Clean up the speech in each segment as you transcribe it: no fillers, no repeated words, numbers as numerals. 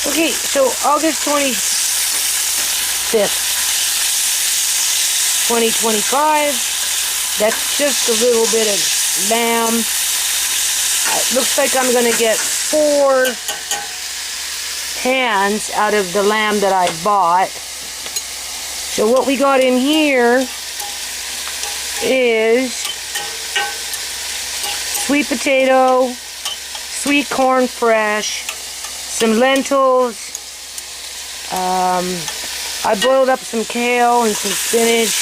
Okay, so August 25th, 2025. That's just a little bit of lamb. It looks like I'm going to get 4 hands out of the lamb that I bought. So what we got in here is sweet potato, sweet corn fresh, some lentils. I boiled up some kale and some spinach.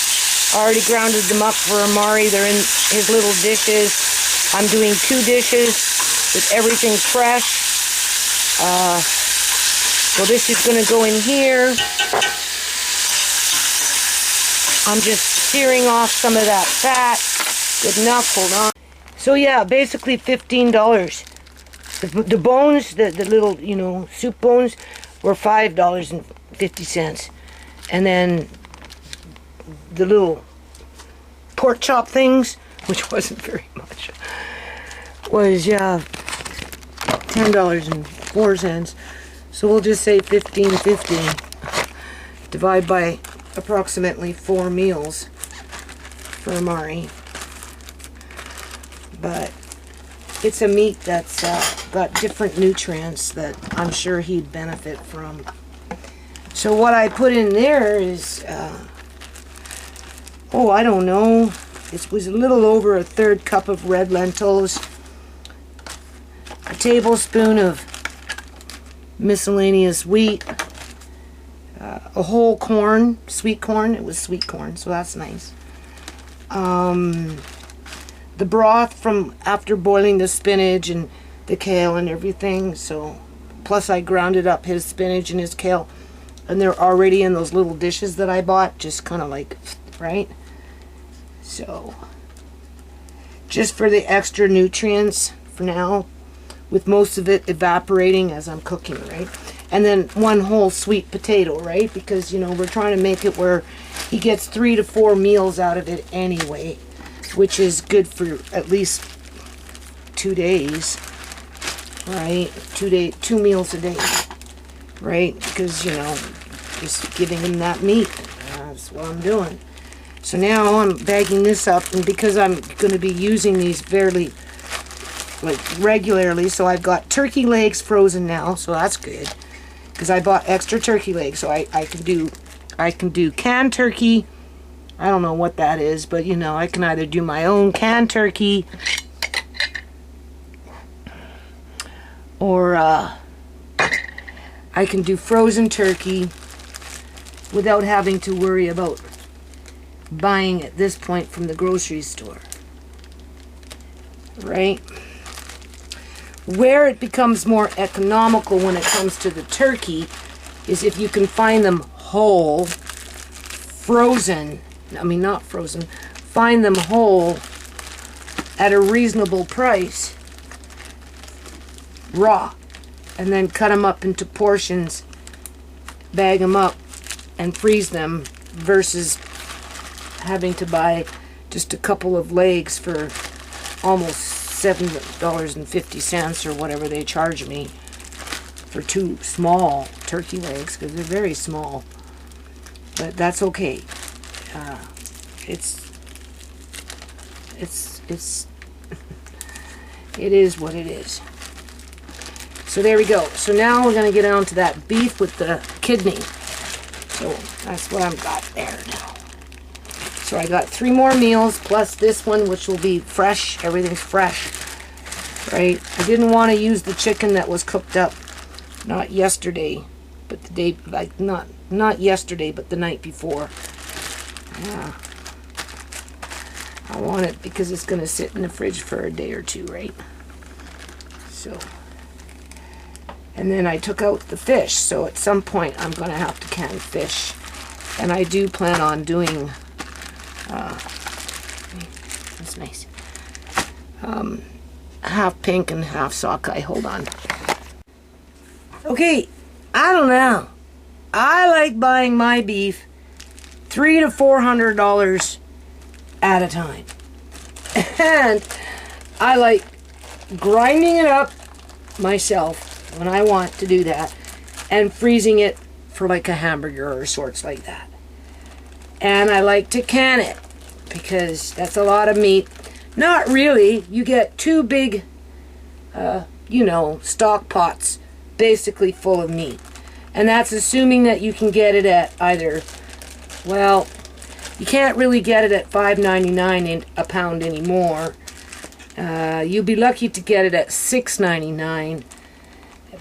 I already grounded them up for Amari. They're in his little dishes. I'm doing 2 dishes with everything fresh. So this is going to go in here. I'm just searing off some of that fat. Good enough, hold on. So yeah, basically $15. The bones, the little, you know, soup bones were $5.50. And then the little pork chop things, which wasn't very much, was $10.04. So we'll just say $15.50. Divide by approximately 4 meals for Amari. But it's a meat that's got different nutrients that I'm sure he'd benefit from. So what I put in there is, I don't know, it was a little over a 1/3 cup of red lentils, a tablespoon of miscellaneous wheat, a whole corn, sweet corn. It was sweet corn, so that's nice. The broth from after boiling the spinach and the kale and everything. So plus I grounded up his spinach and his kale, and they're already in those little dishes that I bought, just kind of like, right? So just for the extra nutrients for now, with most of it evaporating as I'm cooking, right? And then 1 whole sweet potato, right? Because, you know, we're trying to make it where he gets 3 to 4 meals out of it anyway, which is good for at least 2 days, right? 2 meals a day, right? Because, you know, just giving him that meat. That's what I'm doing. So now I'm bagging this up, and because I'm going to be using these fairly, like, regularly, so I've got turkey legs frozen now, so that's good. Because I bought extra turkey legs, so I can do canned turkey. I don't know what that is, but you know, I can either do my own canned turkey, or I can do frozen turkey without having to worry about buying at this point from the grocery store, right? Where it becomes more economical when it comes to the turkey is if you can find them whole, frozen, I mean not frozen, find them whole at a reasonable price, raw, and then cut them up into portions, bag them up, and freeze them, versus having to buy just a couple of legs for almost $7.50 or whatever they charge me for 2 small turkey legs, because they're very small. But that's okay. It is what it is. So there we go. So now we're going to get on to that beef with the kidney. So that's what I've got there now. So I got 3 more meals plus this one, which will be fresh. Everything's fresh, right? I didn't want to use the chicken that was cooked up, not yesterday, but the day, like not yesterday, but the night before. Yeah. I want it because it's going to sit in the fridge for a day or 2, right? So, and then I took out the fish, so at some point I'm going to have to can fish. And I do plan on doing, that's nice, half pink and half sockeye. Hold on. Okay, I don't know. I like buying my beef $300 to $400 at a time. And I like grinding it up myself when I want to do that. and freezing it for like a hamburger or sorts like that. And I like to can it because that's a lot of meat. Not really. You get 2 big, you know, stock pots basically full of meat. And that's assuming that you can get it at either, well, you can't really get it at $5.99 a pound anymore. You'll be lucky to get it at $6.99.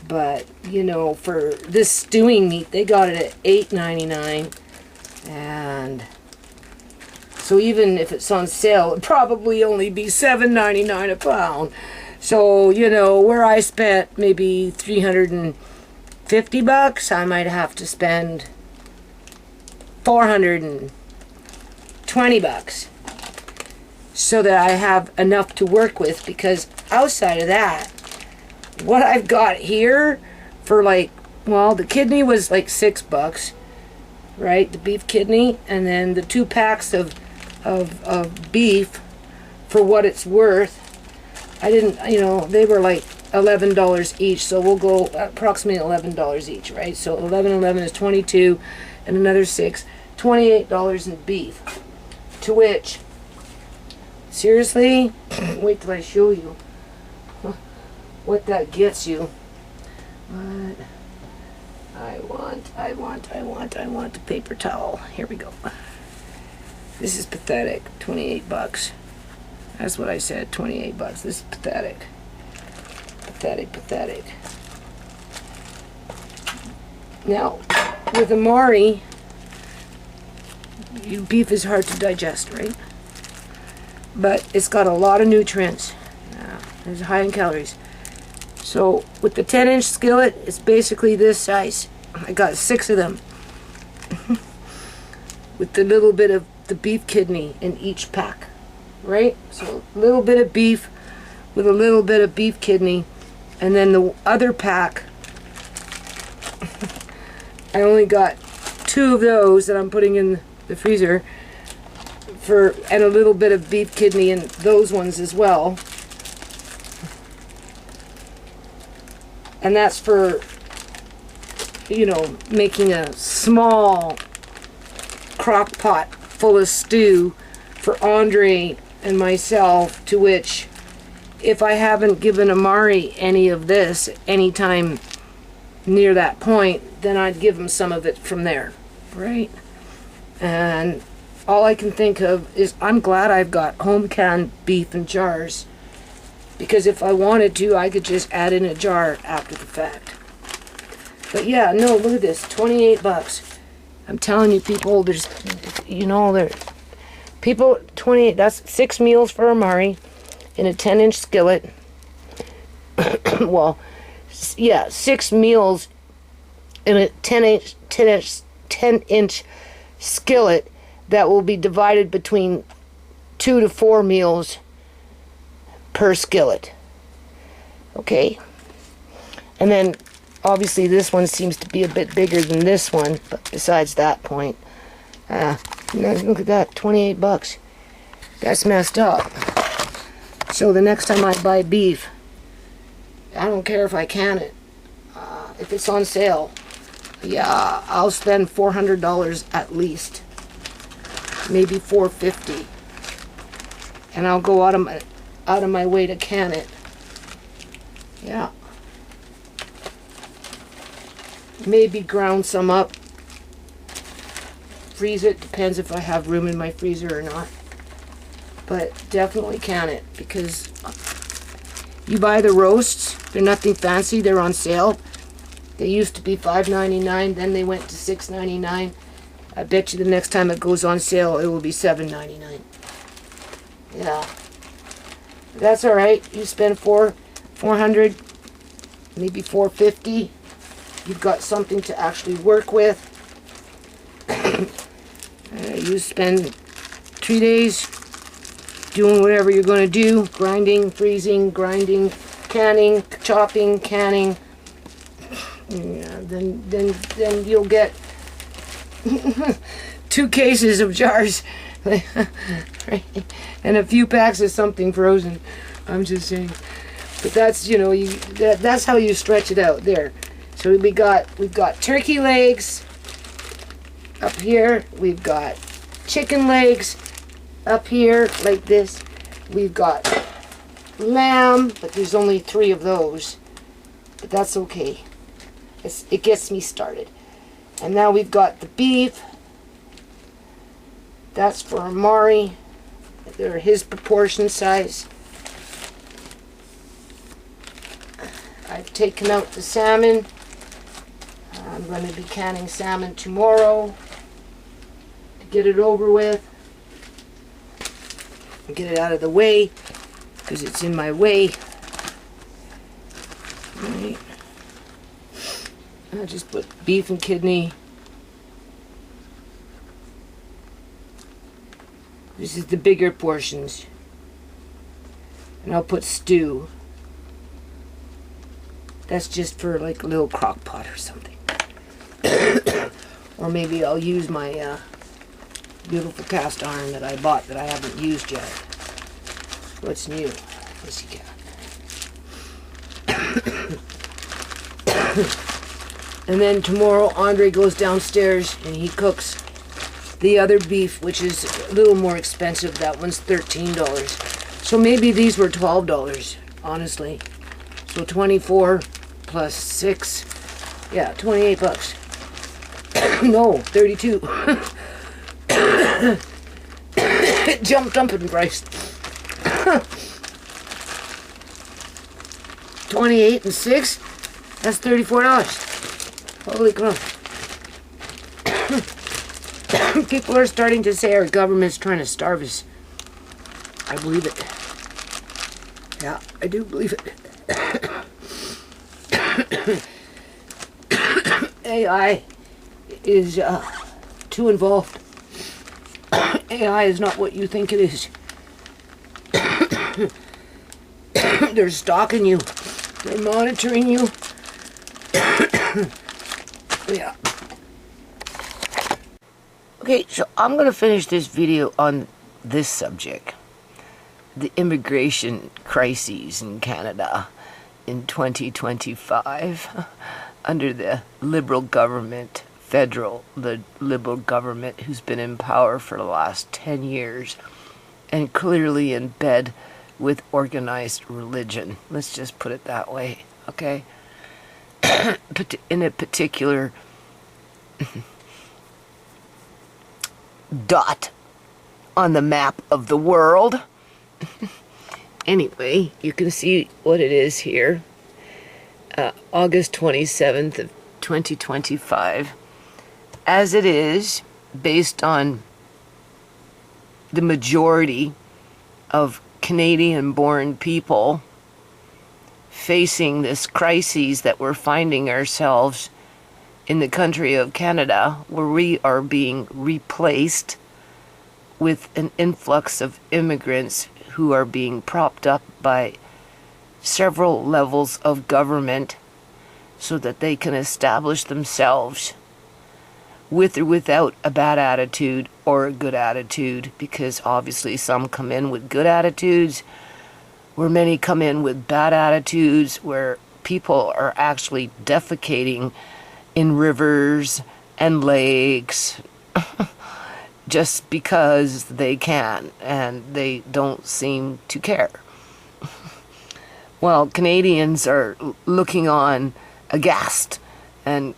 But, you know, for this stewing meat, they got it at $8.99. And so even if it's on sale, it'd probably only be $7.99 a pound. So, you know, where I spent maybe $350, I might have to spend $420 so that I have enough to work with, because outside of that, what I've got here for like, well, the kidney was like $6, right? The beef kidney, and then the 2 packs of beef, for what it's worth, I didn't, you know, they were like $11 each, so we'll go approximately $11 each, right? So 11 is 22, and another 6, $28 in beef. To which, seriously, wait till I show you what that gets you. But I want a paper towel. Here we go. This is pathetic. $28. That's what I said. $28. This is pathetic. Pathetic. Now, with Amari, beef is hard to digest, right? But it's got a lot of nutrients. It's high in calories. So with the 10-inch skillet, it's basically this size. I got 6 of them. With a little bit of the beef kidney in each pack, right? So a little bit of beef with a little bit of beef kidney, and then the other pack, I only got 2 of those that I'm putting in the freezer, and a little bit of beef kidney in those ones as well. And that's for, you know, making a small crock pot full of stew for Andre and myself, to which, if I haven't given Amari any of this anytime near that point, then I'd give him some of it from there, right? And all I can think of is, I'm glad I've got home canned beef in jars, because if I wanted to, I could just add in a jar after the fact. But yeah, no, look at this, $28. I'm telling you, people, there's, you know, people, 28, that's 6 meals for Amari in a 10-inch skillet. Well, yeah, 6 meals in a 10-inch skillet that will be divided between 2 to 4 meals per skillet. Okay? And then obviously this one seems to be a bit bigger than this one, but besides that point, look at that, $28. That's messed up. So the next time I buy beef, I don't care if I can it. If it's on sale, yeah, I'll spend $400 at least, maybe $450, and I'll go out of my way to can it. Yeah, maybe ground some up, freeze it, depends if I have room in my freezer or not, but definitely can it, because you buy the roasts, they're nothing fancy, they're on sale. They used to be $5.99, then they went to $6.99. I bet you the next time it goes on sale, it will be $7.99. Yeah. That's alright. You spend $400, maybe $450. You've got something to actually work with. You spend 3 days doing whatever you're going to do. Grinding, freezing, grinding, canning, chopping, canning. Yeah, then you'll get 2 cases of jars, right? And a few packs of something frozen. I'm just saying, but that's, you know, that's how you stretch it out there. So we've got turkey legs up here. We've got chicken legs up here like this. We've got lamb, but there's only 3 of those. But that's okay. It gets me started. And now we've got the beef. That's for Amari. They're his proportion size. I've taken out the salmon. I'm going to be canning salmon tomorrow to get it over with. And get it out of the way because it's in my way. Right. I'll just put beef and kidney. This is the bigger portions. And I'll put stew. That's just for like a little crock pot or something. Or maybe I'll use my beautiful cast iron that I bought that I haven't used yet. What's new? Pussycat. And then tomorrow Andre goes downstairs and he cooks the other beef, which is a little more expensive. That one's $13. So maybe these were $12, honestly. So 24 plus 6. Yeah, 28 bucks. No, 32. It jumped up in price. 28 and 6. That's $34. Holy crap. People are starting to say our government's trying to starve us. I believe it. Yeah, I do believe it. AI is too involved. AI is not what you think it is. They're stalking you. They're monitoring you. Yeah. Okay, so I'm going to finish this video on this subject. The immigration crises in Canada in 2025 under the Liberal government, the Liberal government who's been in power for the last 10 years and clearly in bed with organized religion. Let's just put it that way, okay? In a particular dot on the map of the world. Anyway, you can see what it is here. August 27th of 2025. As it is, based on the majority of Canadian-born people facing this crisis that we're finding ourselves in the country of Canada, where we are being replaced with an influx of immigrants who are being propped up by several levels of government so that they can establish themselves with or without a bad attitude or a good attitude, because obviously some come in with good attitudes, where many come in with bad attitudes, where people are actually defecating in rivers and lakes just because they can, and they don't seem to care. Well, Canadians are looking on aghast and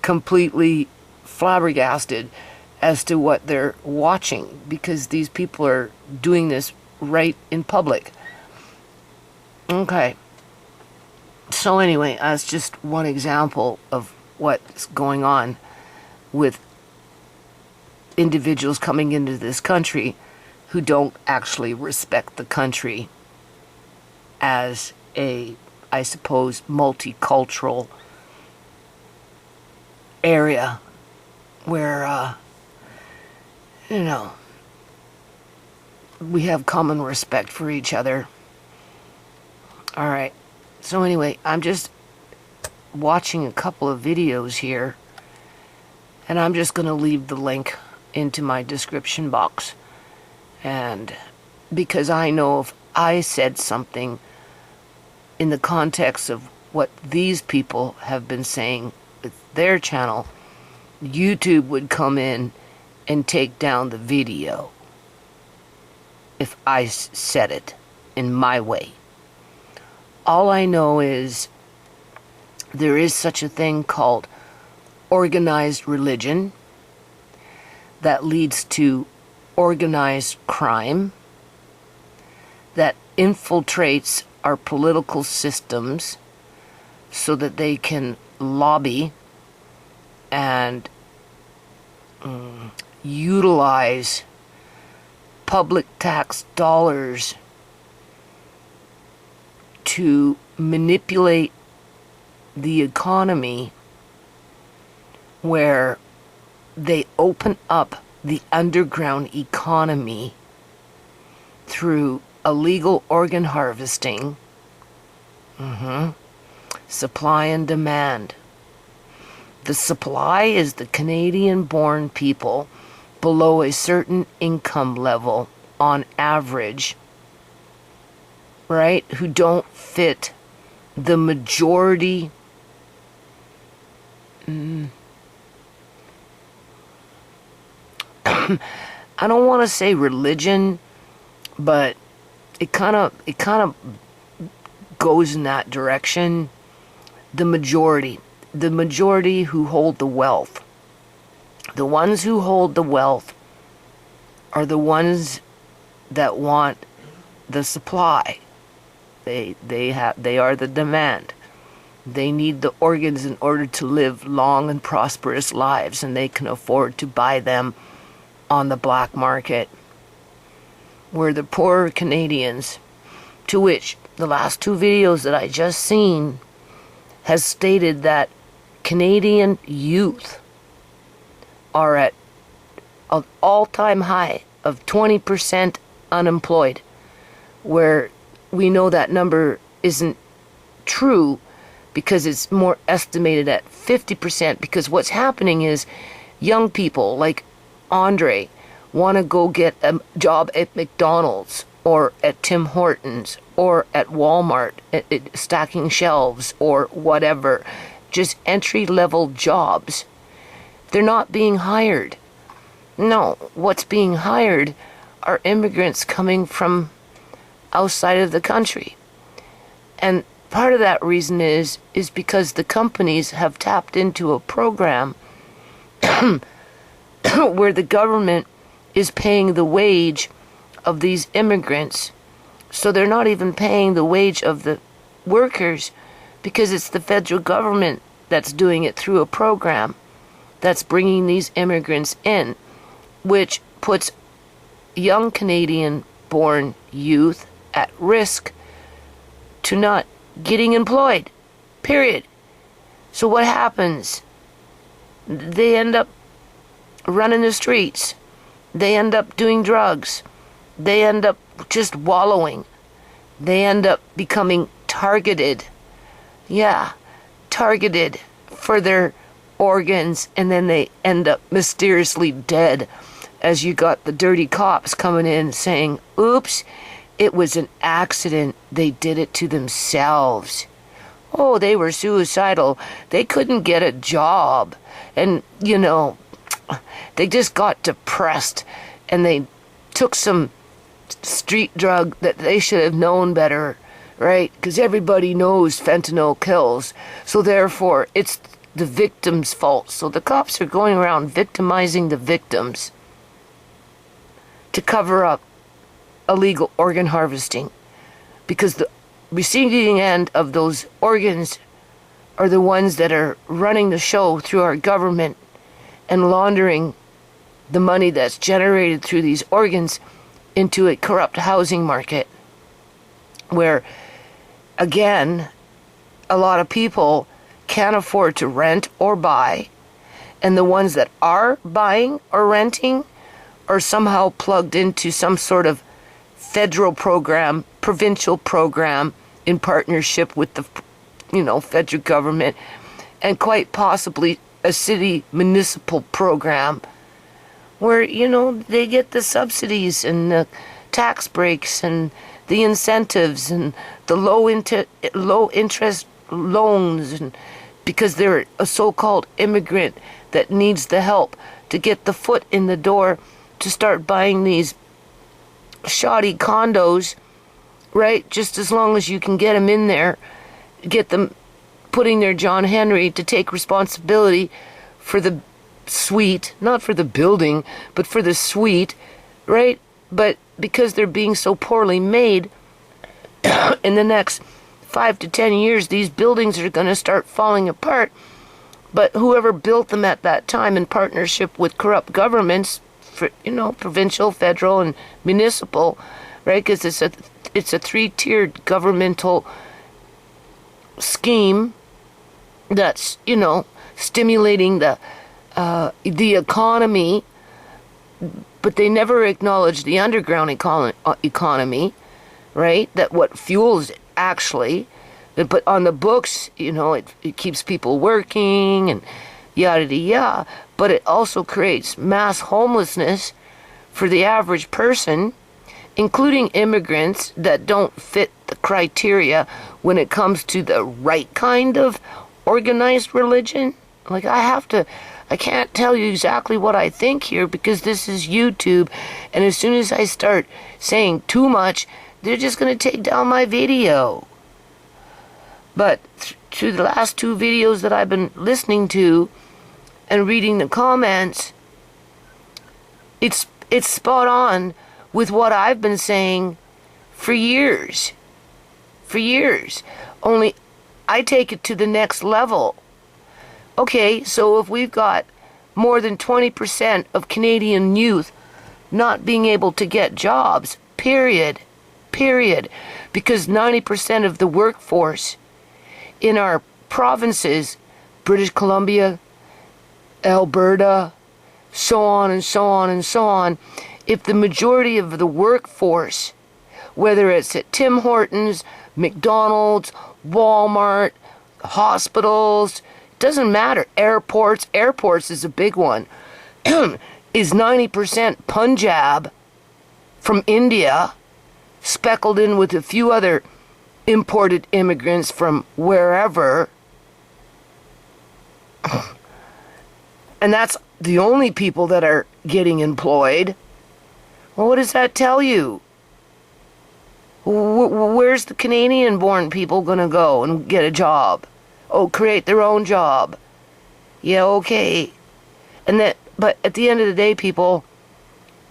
completely flabbergasted as to what they're watching, because these people are doing this right in public. Okay. So anyway, that's just one example of what's going on with individuals coming into this country who don't actually respect the country as a, I suppose, multicultural area where, we have common respect for each other. All right. So anyway, I'm just watching a couple of videos here, and I'm just going to leave the link into my description box. And because I know if I said something in the context of what these people have been saying with their channel, YouTube would come in and take down the video if I said it in my way. All I know is there is such a thing called organized religion that leads to organized crime that infiltrates our political systems so that they can lobby and utilize public tax dollars to manipulate the economy, where they open up the underground economy through illegal organ harvesting, supply and demand. The supply is the Canadian-born people below a certain income level on average, right, who don't fit the majority I don't want to say religion, but it kind of goes in that direction. The majority who hold the wealth. The ones who hold the wealth are the ones that want the supply. They are the demand. They need the organs in order to live long and prosperous lives, and they can afford to buy them on the black market. Where the poorer Canadians, to which the last two videos that I just seen has stated that Canadian youth are at an all-time high of 20% unemployed, where we know that number isn't true because it's more estimated at 50%, because what's happening is young people like Andre want to go get a job at McDonald's or at Tim Hortons or at Walmart, stacking shelves or whatever, just entry-level jobs. They're not being hired. No, what's being hired are immigrants coming from outside of the country. And part of that reason is because the companies have tapped into a program where the government is paying the wage of these immigrants. So they're not even paying the wage of the workers, because it's the federal government that's doing it through a program that's bringing these immigrants in, which puts young Canadian-born youth at risk to not getting employed, period. So what happens? They end up running the streets. They end up doing drugs. They end up just wallowing. They end up becoming targeted. Yeah, targeted for their organs, and then they end up mysteriously dead, as you got the dirty cops coming in saying, oops, it was an accident. They did it to themselves. Oh, they were suicidal. They couldn't get a job. And, you know, they just got depressed, and they took some street drug that they should have known better, right? Because everybody knows fentanyl kills. So therefore, it's the victim's fault. So the cops are going around victimizing the victims to cover up illegal organ harvesting, because the receiving end of those organs are the ones that are running the show through our government and laundering the money that's generated through these organs into a corrupt housing market, where, again, a lot of people can't afford to rent or buy, and the ones that are buying or renting are somehow plugged into some sort of federal program, provincial program, in partnership with the, federal government, and quite possibly a city municipal program where, they get the subsidies and the tax breaks and the incentives and the low interest loans, and because they're a so-called immigrant that needs the help to get the foot in the door to start buying these shoddy condos, right? Just as long as you can get them in there, get them putting their John Henry to take responsibility for the suite, not for the building, but for the suite, right? But because they're being so poorly made, in the next 5 to 10 years, these buildings are going to start falling apart. But whoever built them at that time in partnership with corrupt governments, for, provincial, federal, and municipal, right? Because it's a 3-tiered governmental scheme that's, stimulating the economy, but they never acknowledge the underground economy, right? That what fuels it, actually. But on the books, it keeps people working and yada yada. But it also creates mass homelessness for the average person, including immigrants that don't fit the criteria when it comes to the right kind of organized religion. Like, I can't tell you exactly what I think here because this is YouTube, and as soon as I start saying too much, they're just going to take down my video. But through the last 2 videos that I've been listening to and reading the comments, it's spot on with what I've been saying for years. For years. Only I take it to the next level. Okay, so if we've got more than 20% of Canadian youth not being able to get jobs, period, because 90% of the workforce in our provinces, British Columbia, Alberta, so on and so on and so on, if the majority of the workforce, whether it's at Tim Hortons, McDonald's, Walmart, hospitals, doesn't matter, airports is a big one, is 90% Punjab from India, speckled in with a few other imported immigrants from wherever, and that's the only people that are getting employed. Well, what does that tell you? Where's the Canadian-born people going to go and get a job? Oh, create their own job. Yeah, okay. But at the end of the day, people,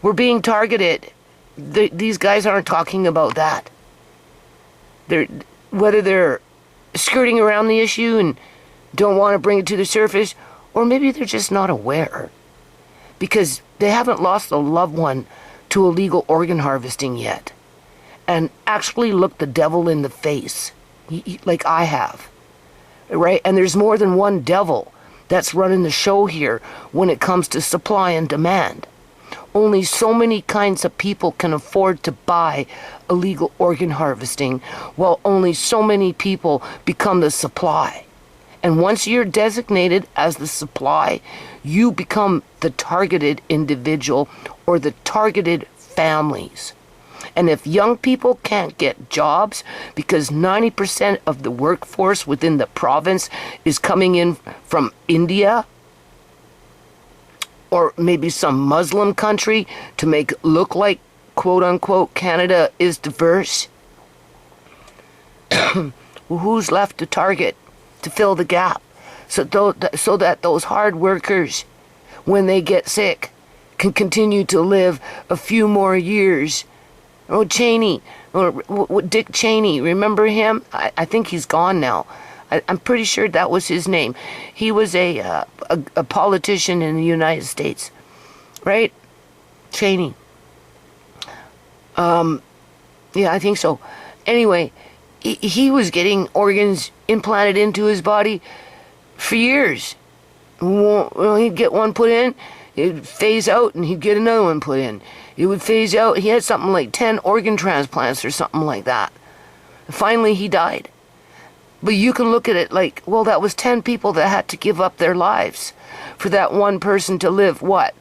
we're being targeted. These guys aren't talking about that. Whether they're skirting around the issue and don't want to bring it to the surface, or maybe they're just not aware. Because they haven't lost a loved one to illegal organ harvesting yet. And actually look the devil in the face, like I have. Right? And there's more than one devil that's running the show here when it comes to supply and demand. Only so many kinds of people can afford to buy illegal organ harvesting, while only so many people become the supply. And once you're designated as the supply, you become the targeted individual or the targeted families. And if young people can't get jobs because 90% of the workforce within the province is coming in from India or maybe some Muslim country to make it look like, quote unquote, Canada is diverse, well, who's left to target to fill the gap so that those hard workers, when they get sick, can continue to live a few more years? Oh, Cheney, or Dick Cheney, remember him? I think he's gone now. I'm pretty sure that was his name. He was a politician in the United States, right? Cheney. Yeah, I think so. Anyway, he was getting organs implanted into his body for years. Well, he'd get one put in, it'd phase out, and he'd get another one put in. It would phase out. He had something like 10 organ transplants or something like that. Finally, he died. But you can look at it like, well, that was 10 people that had to give up their lives for that one person to live, what,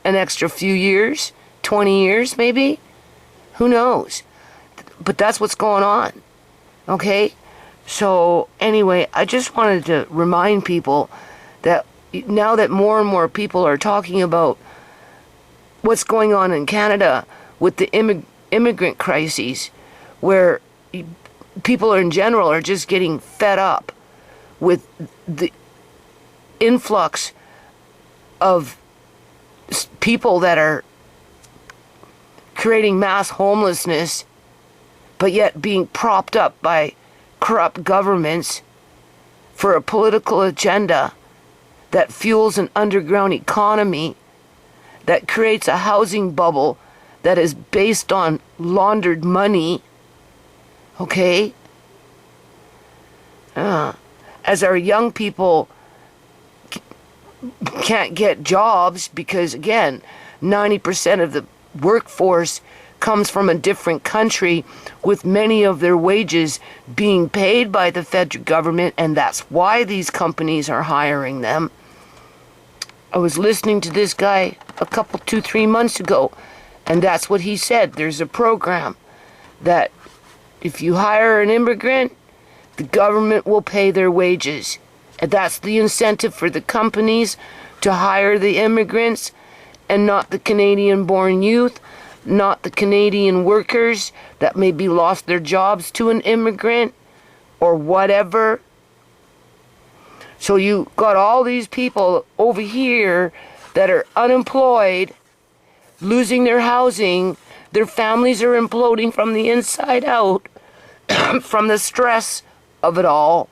an extra few years? 20 years, maybe? Who knows? But that's what's going on, okay? So anyway, I just wanted to remind people that now that more and more people are talking about what's going on in Canada with the immigrant crises, where people in general are just getting fed up with the influx of people that are creating mass homelessness, but yet being propped up by corrupt governments for a political agenda that fuels an underground economy that creates a housing bubble that is based on laundered money, okay? As our young people can't get jobs because, again, 90% of the workforce comes from a different country, with many of their wages being paid by the federal government, and that's why these companies are hiring them. I was listening to this guy a couple, 2-3 months ago, and that's what he said. There's a program that if you hire an immigrant, the government will pay their wages. And that's the incentive for the companies to hire the immigrants and not the Canadian-born youth, not the Canadian workers that maybe lost their jobs to an immigrant or whatever. So you got all these people over here that are unemployed, losing their housing, their families are imploding from the inside out, from the stress of it all,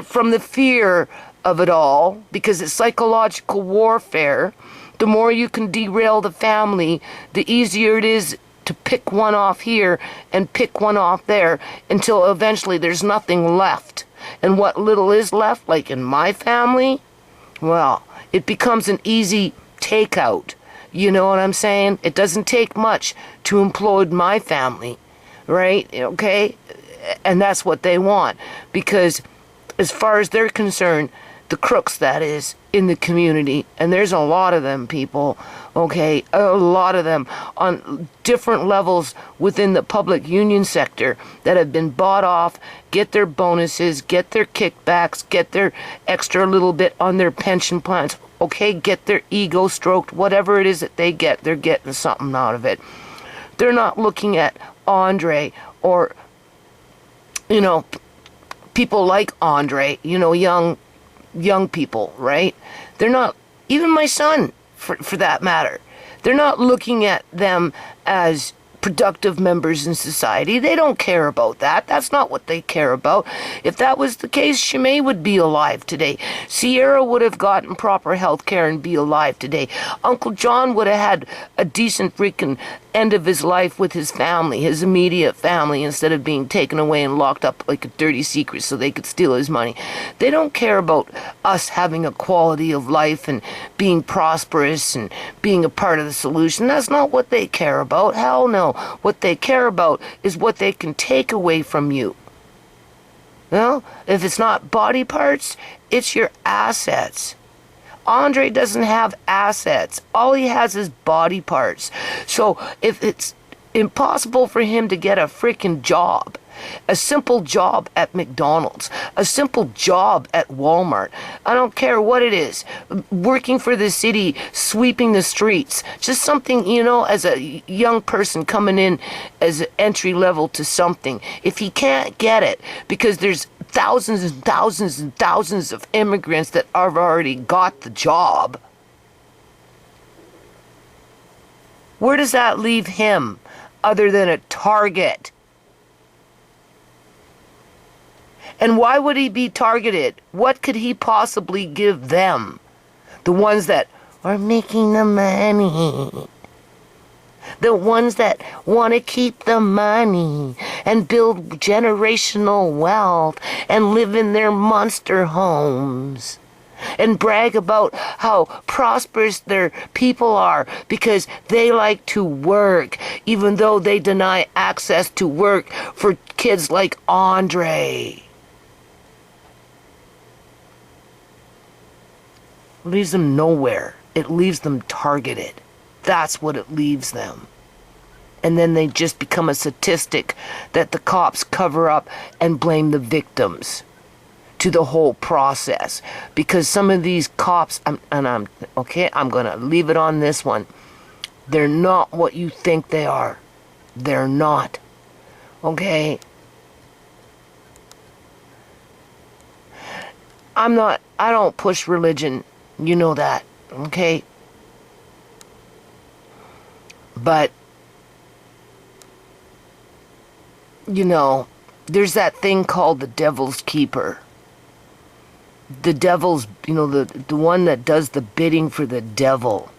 from the fear of it all, because it's psychological warfare. The more you can derail the family, the easier it is to pick one off here and pick one off there until eventually there's nothing left. And what little is left, like in my family, well, it becomes an easy takeout. You know what I'm saying? It doesn't take much to implode my family, right? Okay? And that's what they want. Because as far as they're concerned, the crooks, that is, in the community, and there's a lot of them, people, okay, a lot of them on different levels within the public union sector that have been bought off, get their bonuses, get their kickbacks, get their extra little bit on their pension plans, okay, get their ego stroked, whatever it is that they get, they're getting something out of it. They're not looking at Andre or, you know, people like Andre, you know, young people, right? They're not, even my son, for that matter, they're not looking at them as productive members in society. They don't care about that. That's not what they care about. If that was the case, Shimei would be alive today. Sierra would have gotten proper health care and be alive today. Uncle John would have had a decent freaking end of his life with his family, his immediate family, instead of being taken away and locked up like a dirty secret so they could steal his money. They don't care about us having a quality of life and being prosperous and being a part of the solution. That's not what they care about. Hell no. What they care about is what they can take away from you. Well, if it's not body parts, it's your assets. Andre doesn't have assets. All he has is body parts. So if it's impossible for him to get a freaking job, a simple job at McDonald's, a simple job at Walmart, I don't care what it is, working for the city, sweeping the streets, just something, you know, as a young person coming in as an entry level to something. If he can't get it, because there's thousands and thousands and thousands of immigrants that have already got the job, where does that leave him other than a target? And why would he be targeted? What could he possibly give them? The ones that are making the money. The ones that want to keep the money and build generational wealth and live in their monster homes and brag about how prosperous their people are because they like to work, even though they deny access to work for kids like Andre. Leaves them nowhere. It leaves them targeted. That's what it leaves them. and then they just become a statistic that the cops cover up and blame the victims to the whole process. Because some of these cops, I'm gonna leave it on this one. They're not what you think they are. They're not. Okay? I don't push religion. You know that. Okay? But, you know, there's that thing called the devil's keeper. The devil's, you know, the one that does the bidding for the devil.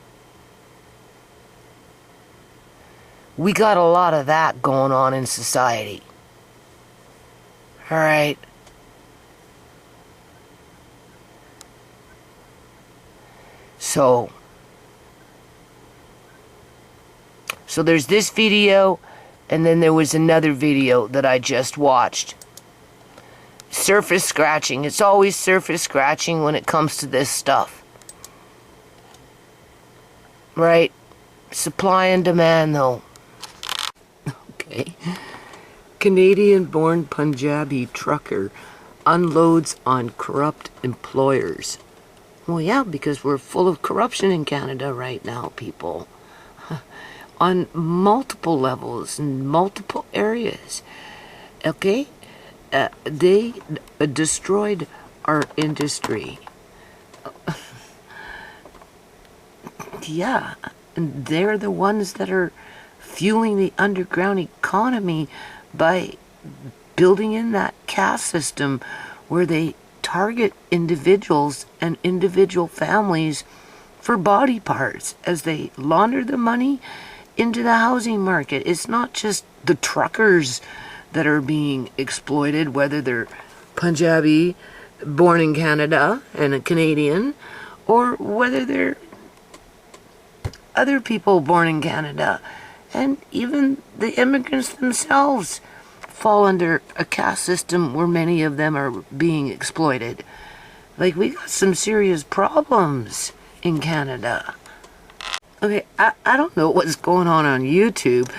We got a lot of that going on in society. All right? So there's this video, and then there was another video that I just watched. Surface scratching. It's always surface scratching when it comes to this stuff. Right? Supply and demand, though. Okay. Canadian-born Punjabi trucker unloads on corrupt employers. Well, yeah, because we're full of corruption in Canada right now, people. On multiple levels, in multiple areas. Okay? They destroyed our industry. Yeah, and they're the ones that are fueling the underground economy by building in that caste system where they target individuals and individual families for body parts as they launder the money into the housing market. It's not just the truckers that are being exploited, whether they're Punjabi, born in Canada and a Canadian, or whether they're other people born in Canada. And even the immigrants themselves fall under a caste system where many of them are being exploited. Like, we got some serious problems in Canada. Okay, I don't know what's going on YouTube,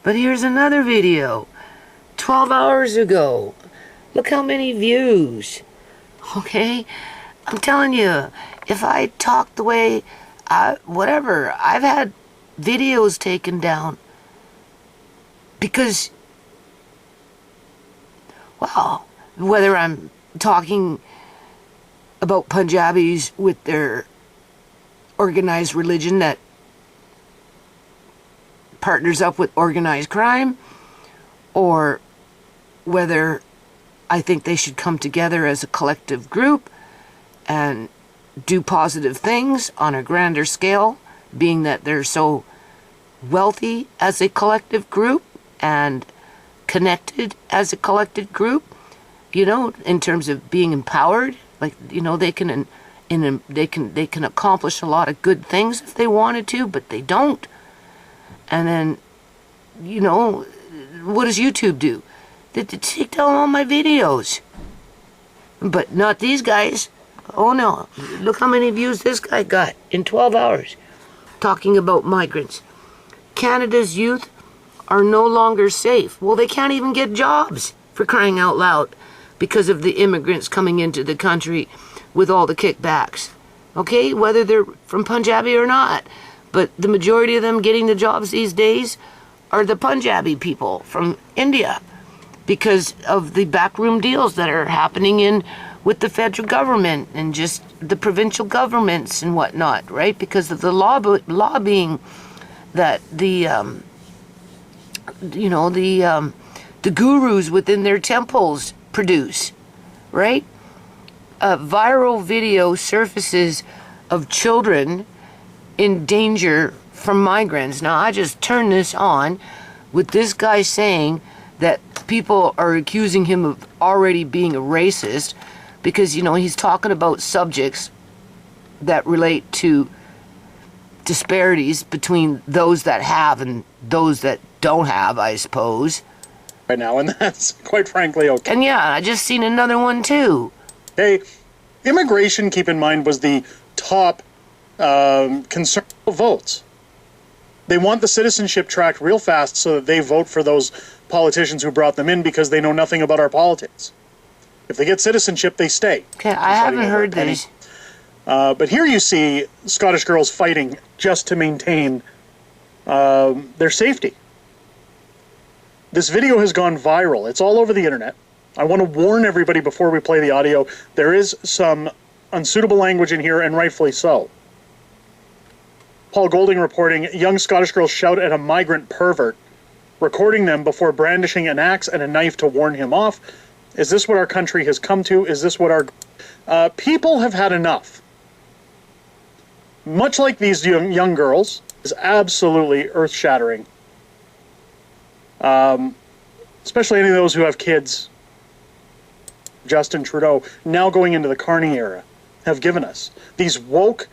but here's another video. 12 hours ago. Look how many views. Okay? I'm telling you, if I talk the way whatever, I've had videos taken down because, well, whether I'm talking about Punjabis with their organized religion that partners up with organized crime, or whether I think they should come together as a collective group and do positive things on a grander scale, being that they're so wealthy as a collective group and connected as a collective group, you know, in terms of being empowered. Like, you know, they can accomplish a lot of good things if they wanted to, but they don't. And then, you know, what does YouTube do? They take down all my videos. But not these guys. Oh no, look how many views this guy got in 12 hours talking about migrants. Canada's youth are no longer safe. Well, they can't even get jobs, for crying out loud, because of the immigrants coming into the country with all the kickbacks. Okay, whether they're from Punjabi or not. But the majority of them getting the jobs these days are the Punjabi people from India, because of the backroom deals that are happening in with the federal government and just the provincial governments and whatnot, right? Because of the lobbying that the gurus within their temples produce, right? A viral video surfaces of children in danger from migrants. Now, I just turned this on with this guy saying that people are accusing him of already being a racist because, you know, he's talking about subjects that relate to disparities between those that have and those that don't have, I suppose. Right now, and that's quite frankly okay. And yeah, I just seen another one too. Hey, immigration, keep in mind, was the top concern of votes. They want the citizenship tracked real fast so that they vote for those politicians who brought them in because they know nothing about our politics. If they get citizenship, they stay. Okay, I haven't heard this. But here you see Scottish girls fighting just to maintain their safety. This video has gone viral. It's all over the internet. I want to warn everybody before we play the audio, there is some unsuitable language in here, and rightfully so. Paul Golding reporting, young Scottish girls shout at a migrant pervert, recording them before brandishing an axe and a knife to warn him off. Is this what our country has come to? Is this what our... people have had enough. Much like these young girls, is absolutely earth-shattering. Especially any of those who have kids. Justin Trudeau, now going into the Carney era, have given us. These woke,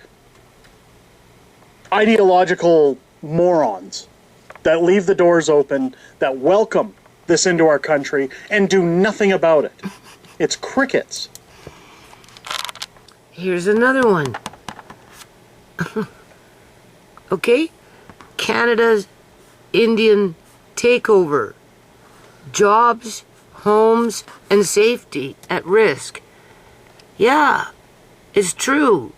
ideological morons that leave the doors open, that welcome this into our country, and do nothing about it. It's crickets. Here's another one. Okay? Canada's Indian takeover. Jobs, homes, and safety at risk. Yeah, it's true.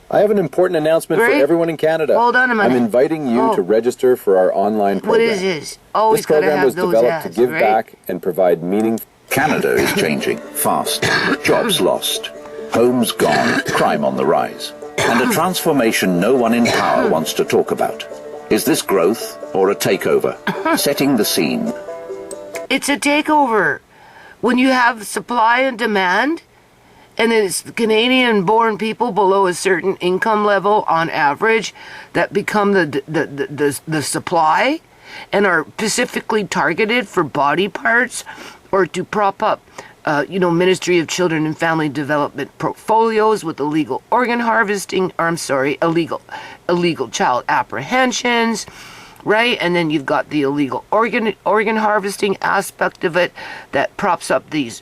I have an important announcement for everyone in Canada. Hold on a minute. I'm inviting you to register for our online program. What is this? Always this program was developed ads, to give right? back and provide meaning. Canada is changing fast. Jobs lost. Homes gone. Crime on the rise. And a transformation no one in power wants to talk about. Is this growth or a takeover? Setting the scene. It's a takeover. When you have supply and demand, and it's Canadian-born people below a certain income level on average that become the supply and are specifically targeted for body parts or to prop up Ministry of Children and Family Development portfolios with illegal organ harvesting, illegal child apprehensions, right? And then you've got the illegal organ harvesting aspect of it that props up these,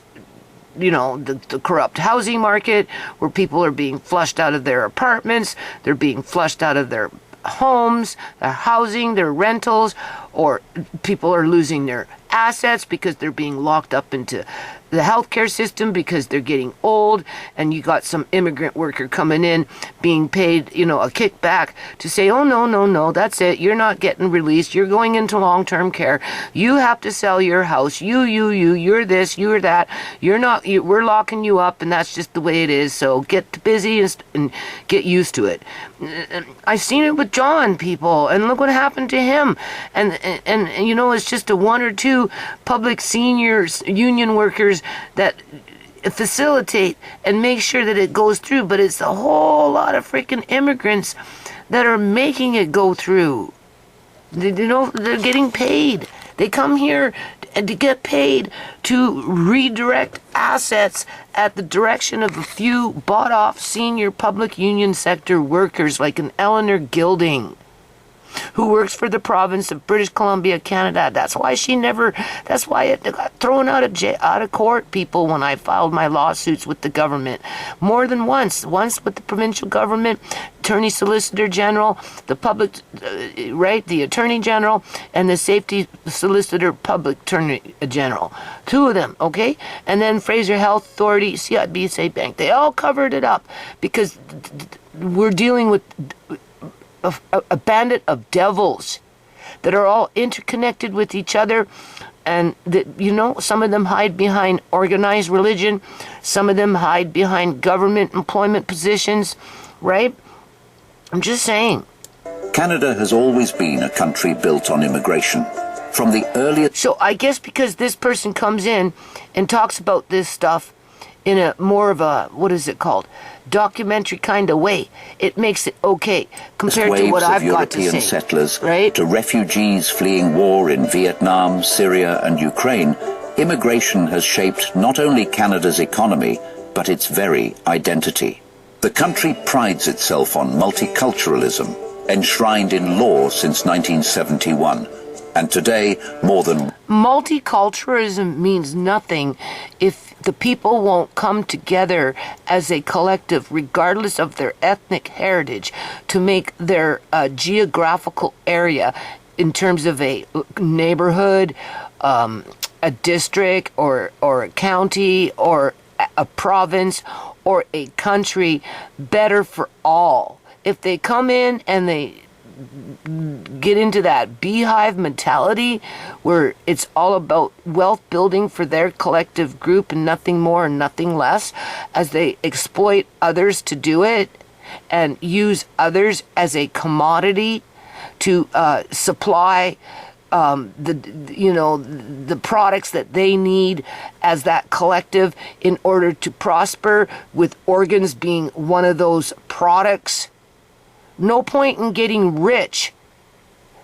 the corrupt housing market where people are being flushed out of their apartments, they're being flushed out of their homes, their housing, their rentals, or people are losing their assets because they're being locked up into the healthcare system because they're getting old, and you got some immigrant worker coming in being paid, a kickback to say, oh, no, that's it. You're not getting released. You're going into long-term care. You have to sell your house. You're this, you're that. We're locking you up, and that's just the way it is. So get busy and get used to it. I've seen it with John, people, and look what happened to him. And it's just a one or two public seniors, union workers that facilitate and make sure that it goes through, but it's a whole lot of freaking immigrants that are making it go through. They're getting paid. They come here to get paid to redirect assets at the direction of a few bought-off senior public union sector workers like an Eleanor Gilding, who works for the province of British Columbia, Canada. That's why it got thrown out of court, people, when I filed my lawsuits with the government. More than once. Once with the provincial government, Attorney Solicitor General, the public, the Attorney General, and the Safety Solicitor Public Attorney General. Two of them, okay? And then Fraser Health Authority, CIBC Bank. They all covered it up because we're dealing with a bandit of devils that are all interconnected with each other, and some of them hide behind organized religion, some of them hide behind government employment positions, right? I'm just saying. Canada has always been a country built on immigration. From the earliest... So I guess because this person comes in and talks about this stuff in a more of a, what is it called, documentary kind of way, it makes it okay compared to what I've got to say. European settlers, right? To refugees fleeing war in Vietnam, Syria and Ukraine, immigration has shaped not only Canada's economy, but its very identity. The country prides itself on multiculturalism, enshrined in law since 1971. And today, more than Multiculturalism means nothing if the people won't come together as a collective, regardless of their ethnic heritage, to make their geographical area, in terms of a neighborhood, a district, or a county, or a province, or a country, better for all. If they come in and they get into that beehive mentality where it's all about wealth building for their collective group and nothing more and nothing less, as they exploit others to do it and use others as a commodity to supply the products that they need as that collective in order to prosper, with organs being one of those products. No point in getting rich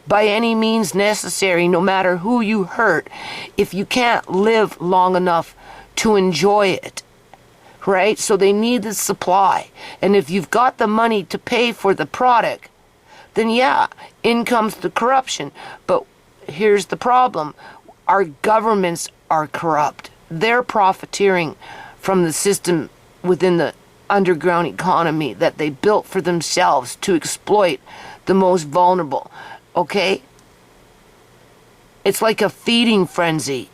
by any means necessary, no matter who you hurt, if you can't live long enough to enjoy it, right? So they need the supply. And if you've got the money to pay for the product, then yeah, in comes the corruption. But here's the problem. Our governments are corrupt. They're profiteering from the system within the underground economy that they built for themselves to exploit the most vulnerable. Okay? It's like a feeding frenzy.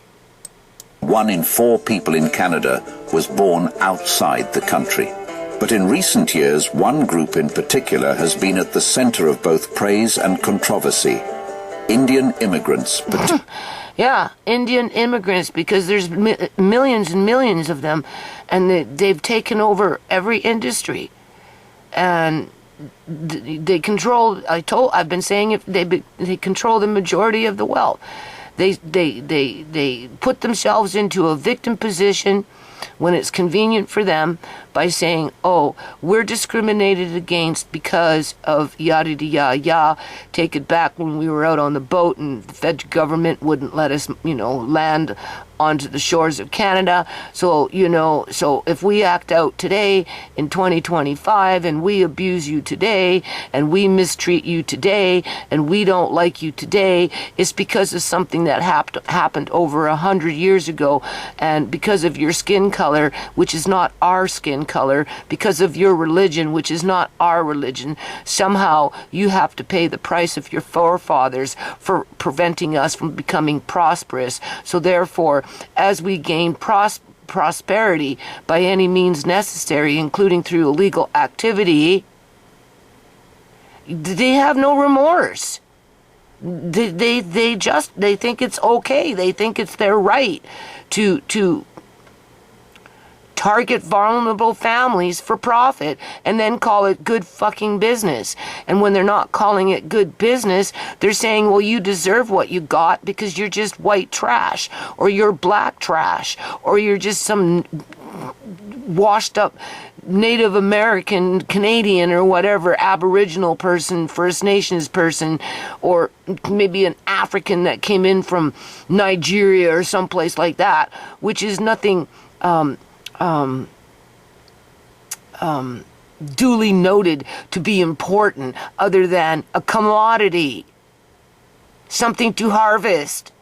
1 in 4 people in Canada was born outside the country. But in recent years, one group in particular has been at the center of both praise and controversy. Indian immigrants. Yeah, Indian immigrants, because there's millions and millions of them, and they've taken over every industry, and they control. I've been saying it. They control the majority of the wealth. They put themselves into a victim position when it's convenient for them by saying, oh, we're discriminated against because of yada yada yada. Take it back when we were out on the boat and the federal government wouldn't let us, land onto the shores of Canada. So, so if we act out today in 2025 and we abuse you today and we mistreat you today and we don't like you today, it's because of something that happened over 100 years ago, and because of your skin color, which is not our skin color, because of your religion, which is not our religion, somehow you have to pay the price of your forefathers for preventing us from becoming prosperous. So therefore, as we gain prosperity by any means necessary, including through illegal activity, they have no remorse. They think it's okay. They think it's their right to target vulnerable families for profit and then call it good fucking business. And when they're not calling it good business, they're saying, well, you deserve what you got because you're just white trash, or you're black trash, or you're just some washed up Native American, Canadian, or whatever, Aboriginal person, First Nations person, or maybe an African that came in from Nigeria or someplace like that, which is nothing duly noted to be important other than a commodity, something to harvest,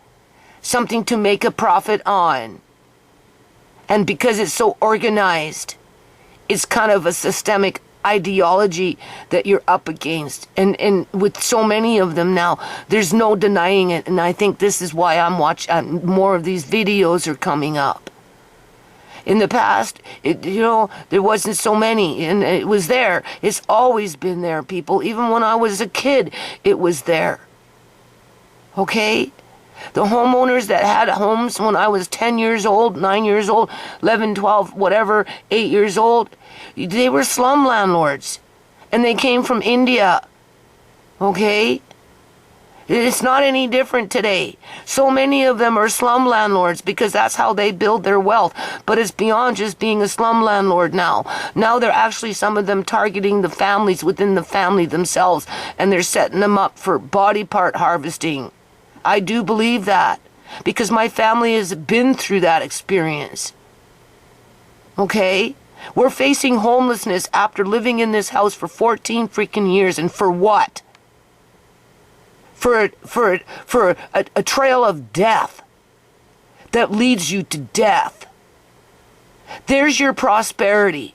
something to make a profit on. And because it's so organized, it's kind of a systemic ideology that you're up against. And with so many of them now, there's no denying it. And I think this is why I'm watching, more of these videos are coming up. In the past, there wasn't so many, and it was there. It's always been there, people. Even when I was a kid, it was there. Okay? The homeowners that had homes when I was 10 years old, 9 years old, 11, 12, whatever, 8 years old, they were slum landlords. And they came from India. Okay? It's not any different today. So many of them are slum landlords because that's how they build their wealth. But it's beyond just being a slum landlord now. Now they're actually, some of them, targeting the families within the family themselves, and they're setting them up for body part harvesting. I do believe that because my family has been through that experience. Okay? We're facing homelessness after living in this house for 14 freaking years. And for what? for a trail of death that leads you to death. There's your prosperity.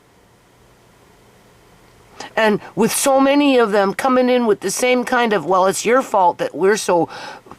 And with so many of them coming in with the same kind of, well, it's your fault that we're so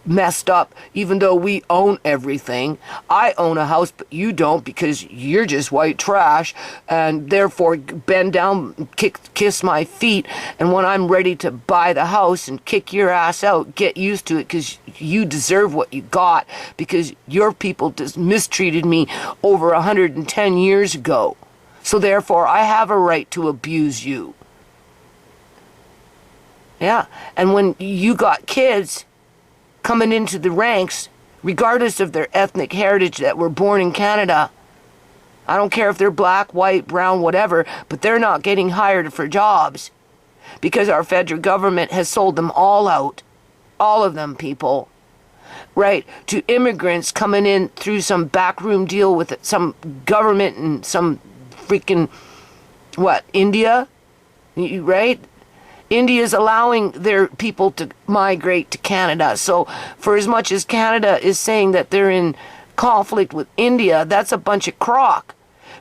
messed up, even though we own everything. I own a house, but you don't because you're just white trash, and therefore bend down, kiss my feet, and when I'm ready to buy the house and kick your ass out, get used to it because you deserve what you got because your people just mistreated me over 110 years ago. So therefore, I have a right to abuse you. Yeah, and when you got kids coming into the ranks, regardless of their ethnic heritage, that were born in Canada, I don't care if they're black, white, brown, whatever, but they're not getting hired for jobs because our federal government has sold them all out, all of them people, right, to immigrants coming in through some backroom deal with some government in some freaking, India, right? India's allowing their people to migrate to Canada. So for as much as Canada is saying that they're in conflict with India, that's a bunch of crock.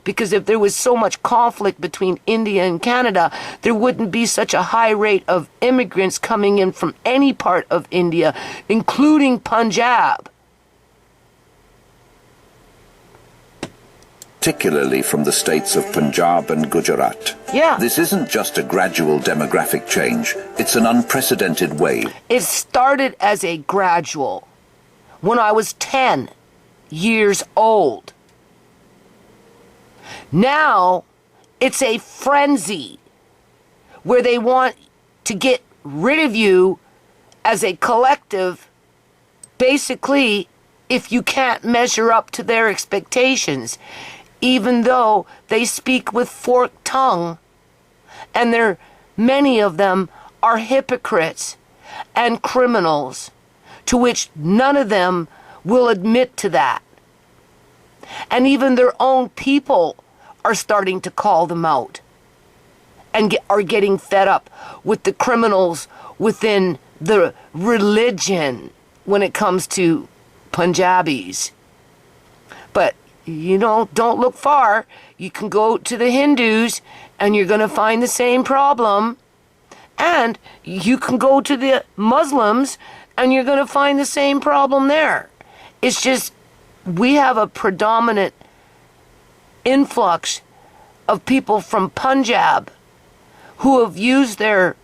Because if there was so much conflict between India and Canada, there wouldn't be such a high rate of immigrants coming in from any part of India, including Punjab. Particularly from the states of Punjab and Gujarat. Yeah. This isn't just a gradual demographic change, it's an unprecedented wave. It started as a gradual. When I was 10 years old. Now, it's a frenzy where they want to get rid of you as a collective, basically, if you can't measure up to their expectations. Even though they speak with forked tongue, and many of them are hypocrites and criminals, to which none of them will admit to that. And even their own people are starting to call them out and are getting fed up with the criminals within the religion when it comes to Punjabis. But don't look far. You can go to the Hindus and you're going to find the same problem. And you can go to the Muslims and you're going to find the same problem there. It's just we have a predominant influx of people from Punjab who have used their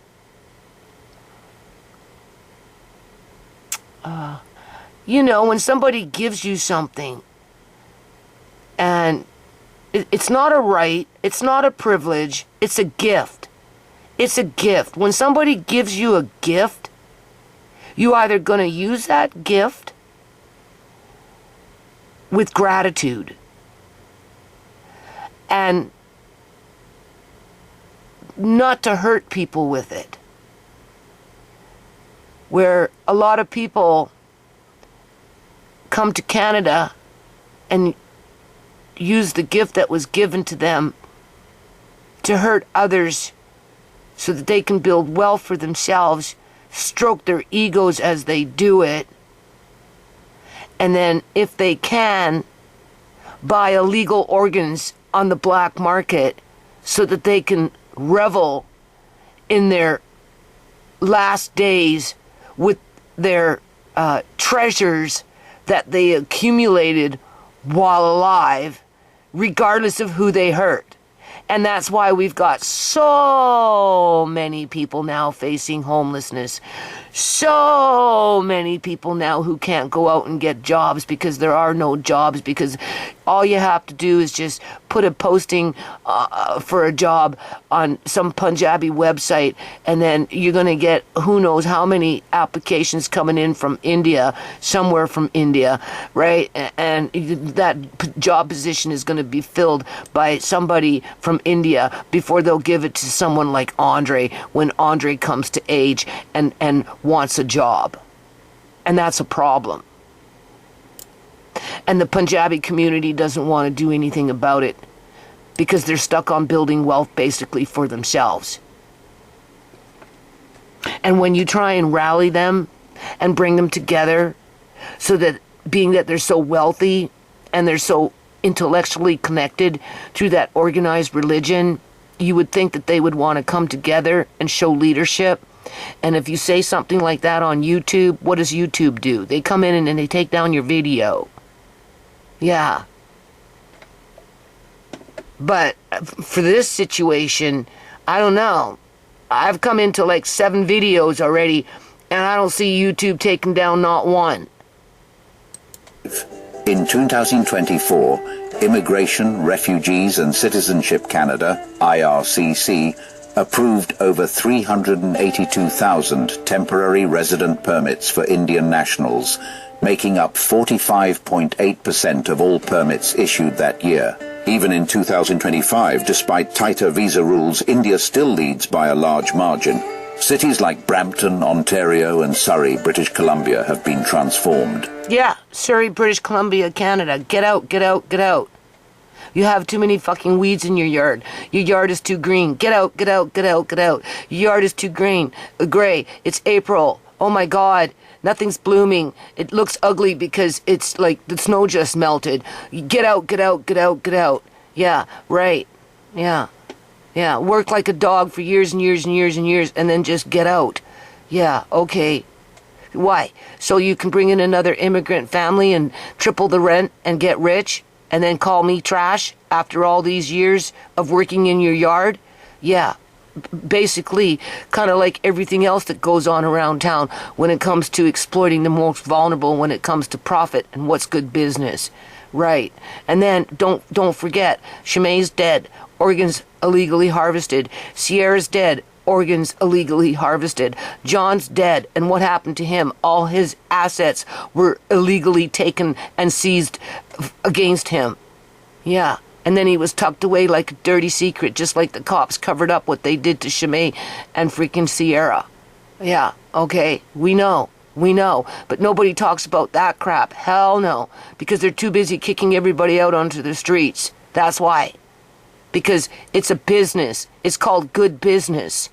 when somebody gives you something, and it's not a right, it's not a privilege, it's a gift. It's a gift. When somebody gives you a gift, you either going to use that gift with gratitude and not to hurt people with it. Where a lot of people come to Canada and use the gift that was given to them to hurt others so that they can build wealth for themselves, stroke their egos as they do it, and then, if they can, buy illegal organs on the black market so that they can revel in their last days with their treasures that they accumulated while alive, regardless of who they hurt. And that's why we've got so many people now facing homelessness. So many people now who can't go out and get jobs because there are no jobs, because all you have to do is just put a posting for a job on some Punjabi website, and then you're going to get who knows how many applications coming in from India, somewhere from India, right? And that job position is going to be filled by somebody from India before they'll give it to someone like Andre when Andre comes to age and wants a job. And that's a problem. And the Punjabi community doesn't want to do anything about it because they're stuck on building wealth basically for themselves. And when you try and rally them and bring them together, so that, being that they're so wealthy and they're so intellectually connected through that organized religion, you would think that they would want to come together and show leadership. And if you say something like that on YouTube, what does YouTube do? They come in and they take down your video. Yeah. But for this situation, I don't know. I've come into like 7 videos already, and I don't see YouTube taking down not one. In 2024, Immigration, Refugees and Citizenship Canada, IRCC, approved over 382,000 temporary resident permits for Indian nationals, making up 45.8% of all permits issued that year. Even in 2025, despite tighter visa rules, India still leads by a large margin. Cities like Brampton, Ontario and Surrey, British Columbia have been transformed. Yeah, Surrey, British Columbia, Canada. Get out, get out, get out. You have too many fucking weeds in your yard. Your yard is too green. Get out, get out, get out, get out. Your yard is too green. Gray. It's April. Oh my God. Nothing's blooming. It looks ugly because it's like the snow just melted. Get out, get out, get out, get out. Yeah, right. Yeah. Yeah, work like a dog for years and years and years and years and then just get out. Yeah, okay. Why? So you can bring in another immigrant family and triple the rent and get rich and then call me trash after all these years of working in your yard? Yeah, basically kind of like everything else that goes on around town when it comes to exploiting the most vulnerable, when it comes to profit and what's good business. Right. And then don't forget, Shemai's dead. Organs illegally harvested. Sierra's dead. Organs illegally harvested. John's dead. And what happened to him? All his assets were illegally taken and seized against him. Yeah. And then he was tucked away like a dirty secret, just like the cops covered up what they did to Shemai and freaking Sierra. Yeah. Okay. We know. We know, but nobody talks about that crap. Hell no, because they're too busy kicking everybody out onto the streets. That's why. Because it's a business. It's called good business.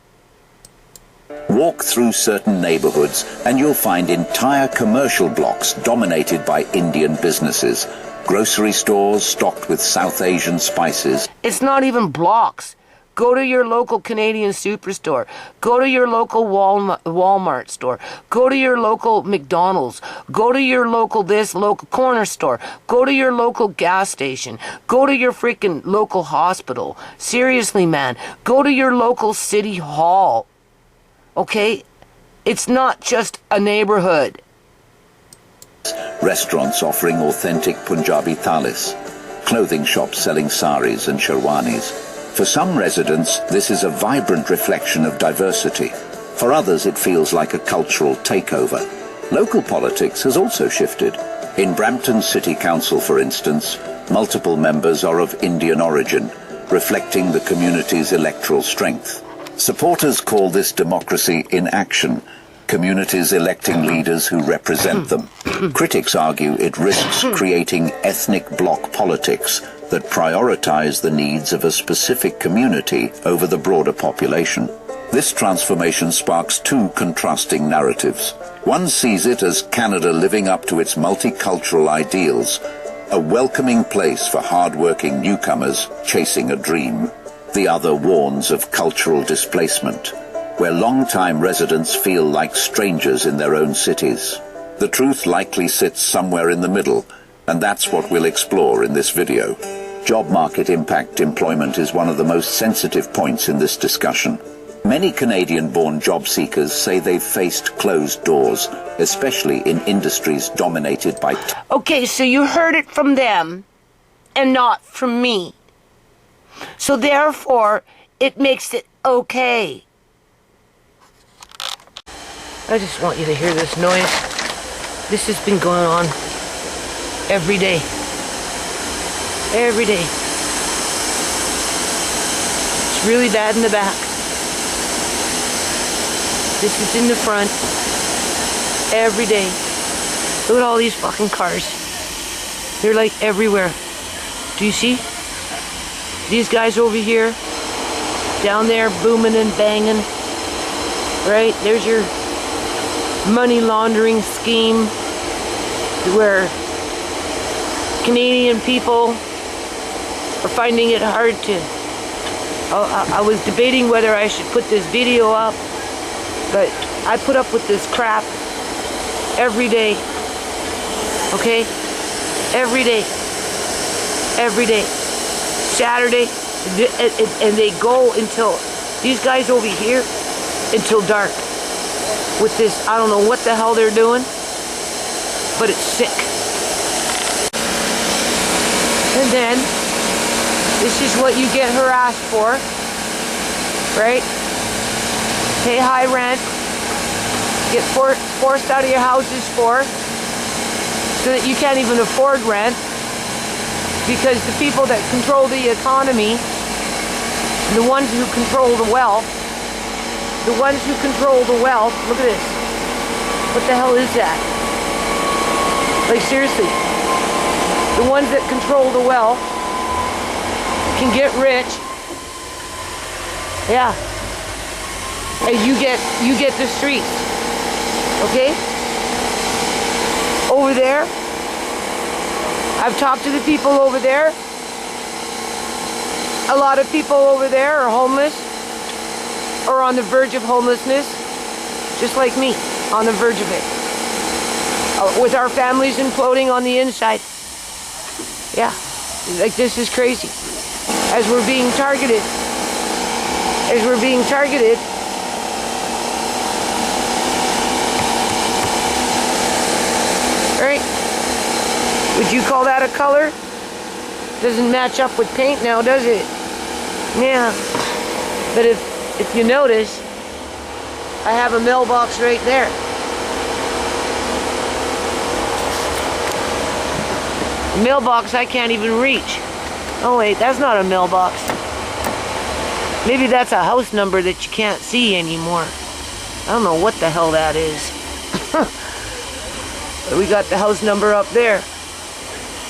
Walk through certain neighborhoods and you'll find entire commercial blocks dominated by Indian businesses. Grocery stores stocked with South Asian spices. It's not even blocks. Go to your local Canadian superstore. Go to your local Walmart store. Go to your local McDonald's. Go to your local local corner store. Go to your local gas station. Go to your freaking local hospital. Seriously, man. Go to your local city hall. Okay? It's not just a neighborhood. Restaurants offering authentic Punjabi thalis. Clothing shops selling saris and sherwanis. For some residents, this is a vibrant reflection of diversity. For others, it feels like a cultural takeover. Local politics has also shifted. In Brampton City Council, for instance, multiple members are of Indian origin, reflecting the community's electoral strength. Supporters call this democracy in action, communities electing leaders who represent them. Critics argue it risks creating ethnic bloc politics that prioritize the needs of a specific community over the broader population. This transformation sparks two contrasting narratives. One sees it as Canada living up to its multicultural ideals, a welcoming place for hard-working newcomers chasing a dream. The other warns of cultural displacement, where long-time residents feel like strangers in their own cities. The truth likely sits somewhere in the middle, and that's what we'll explore in this video. Job market impact employment is one of the most sensitive points in this discussion. Many Canadian-born job seekers say they've faced closed doors, especially in industries dominated by... Okay, so you heard it from them and not from me. So therefore, it makes it okay. I just want you to hear this noise. This has been going on every day. Every day. It's really bad in the back. This is in the front. Every day. Look at all these fucking cars. They're like everywhere. Do you see? These guys over here. Down there booming and banging. Right? There's your money laundering scheme where Canadian people are finding it hard to... I was debating whether I should put this video up, but I put up with this crap every day. Okay? Every day. Every day. Saturday. And they go until... These guys over here, until dark. With this, I don't know what the hell they're doing, but it's sick. And then, this is what you get harassed for, right? Pay high rent, get forced out of your houses for, so that you can't even afford rent, because the people that control the economy, the ones who control the wealth, look at this. What the hell is that? Like, seriously. The ones that control the wealth can get rich. Yeah. And you get the streets. Okay? Over there, I've talked to the people over there. A lot of people over there are homeless or on the verge of homelessness, just like me, on the verge of it. With our families imploding on the inside. Yeah, like, this is crazy. As we're being targeted. Right? Would you call that a color? Doesn't match up with paint now, does it? Yeah. But if you notice, I have a mailbox right there. A mailbox I can't even reach. Oh wait, that's not a mailbox. Maybe that's a house number that you can't see anymore. I don't know what the hell that is. But we got the house number up there.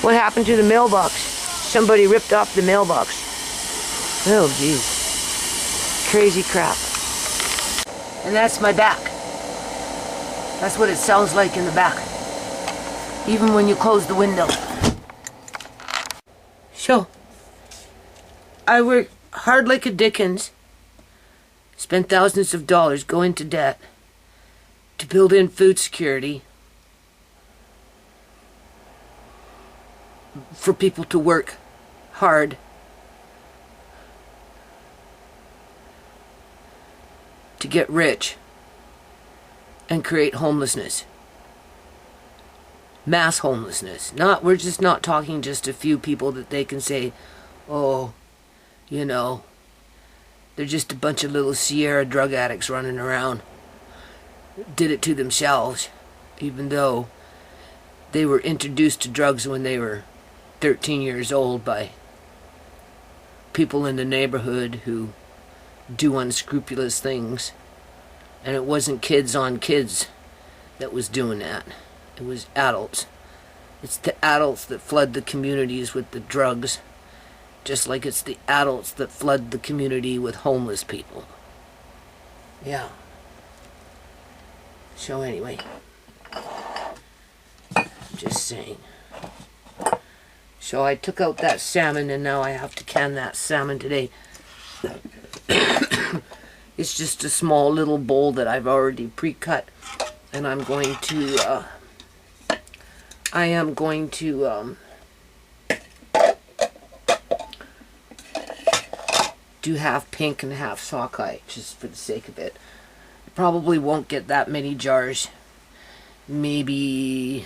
What happened to the mailbox? Somebody ripped off the mailbox. Oh geez. Crazy crap. And that's my back. That's what it sounds like in the back. Even when you close the window. So, I worked hard like a Dickens, spent thousands of dollars, go into debt to build in food security for people to work hard to get rich and create homelessness. Mass homelessness. We're just not talking just a few people that they can say, oh, you know, they're just a bunch of little Sierra drug addicts running around. Did it to themselves, even though they were introduced to drugs when they were 13 years old by people in the neighborhood who do unscrupulous things. And it wasn't kids on kids that was doing that. It was adults. It's the adults that flood the communities with the drugs, just like it's the adults that flood the community with homeless people. Yeah. So anyway, I'm just saying. So I took out that salmon and now I have to can that salmon today. It's just a small little bowl that I've already pre-cut, and I'm going to do half pink and half sockeye, just for the sake of it. I probably won't get that many jars. Maybe,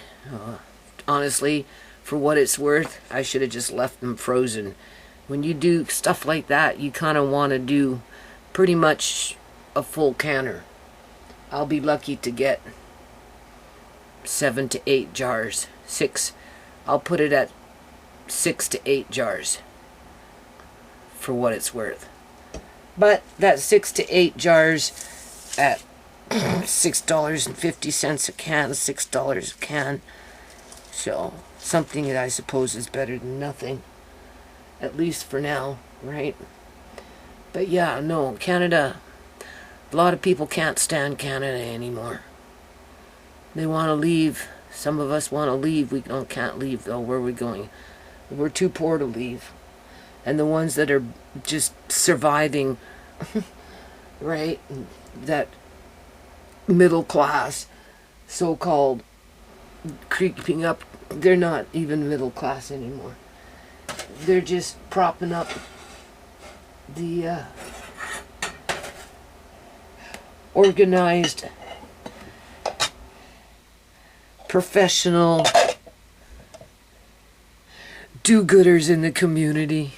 honestly, for what it's worth, I should have just left them frozen. When you do stuff like that, you kind of want to do pretty much a full canner. I'll be lucky to get 7 to 8 jars. 6. I'll put it at 6 to 8 jars for what it's worth. But that 6 to 8 jars at $6.50 a can, $6 a can. So something that I suppose is better than nothing, at least for now, right? But yeah, no, Canada, a lot of people can't stand Canada anymore. They want to leave. Some of us want to leave. We can't leave, though. Where are we going? We're too poor to leave. And the ones that are just surviving, right? That middle class, so-called, creeping up, they're not even middle class anymore. They're just propping up the organized, professional do-gooders in the community.